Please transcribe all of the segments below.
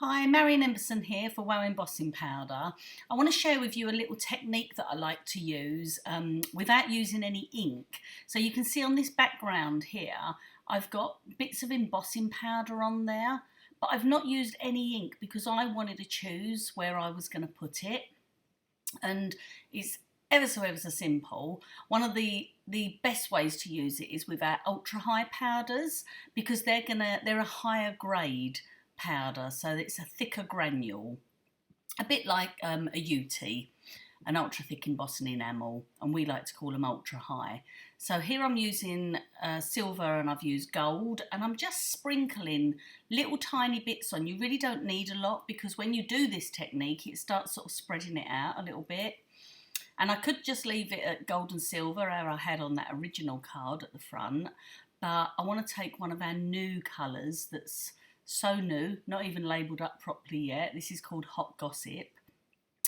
Hi, Marion Emberson here for Wow Embossing Powder. I want to share with you a little technique that I like to use without using any ink. So you can see on this background here, I've got bits of embossing powder on there, but I've not used any ink because I wanted to choose where I was going to put it. And it's ever so simple. One of the best ways to use it is with our ultra high powders because they're a higher grade powder, so it's a thicker granule, a bit like a UT, an ultra thick embossing enamel, and we like to call them ultra high. So here I'm using silver and I've used gold, and I'm just sprinkling little tiny bits on. You really don't need a lot because when you do this technique it starts sort of spreading it out a little bit. And I could just leave it at gold and silver, how I had on that original card at the front, but I want to take one of our new colours that's so new, not even labelled up properly yet. This is called Hot Gossip.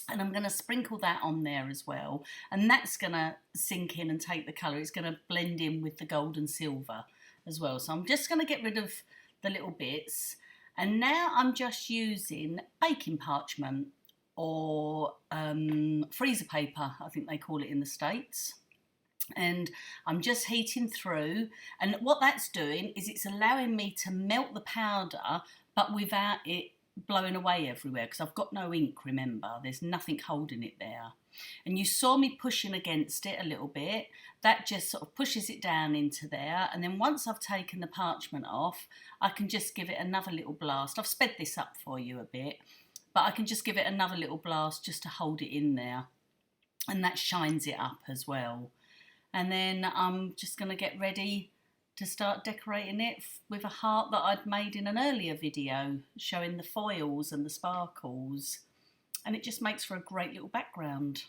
And I'm going to sprinkle that on there as well. And that's going to sink in and take the colour. It's going to blend in with the gold and silver as well. So I'm just going to get rid of the little bits. And now I'm just using baking parchment or freezer paper, I think they call it in the States. And I'm just heating through, and what that's doing is it's allowing me to melt the powder but without it blowing away everywhere because I've got no ink, remember, there's nothing holding it there. And you saw me pushing against it a little bit, that just sort of pushes it down into there, and then once I've taken the parchment off I can just give it another little blast. I've sped this up for you a bit, but I can just give it another little blast just to hold it in there, and that shines it up as well. And then I'm just going to get ready to start decorating it with a heart that I'd made in an earlier video showing the foils and the sparkles. And it just makes for a great little background.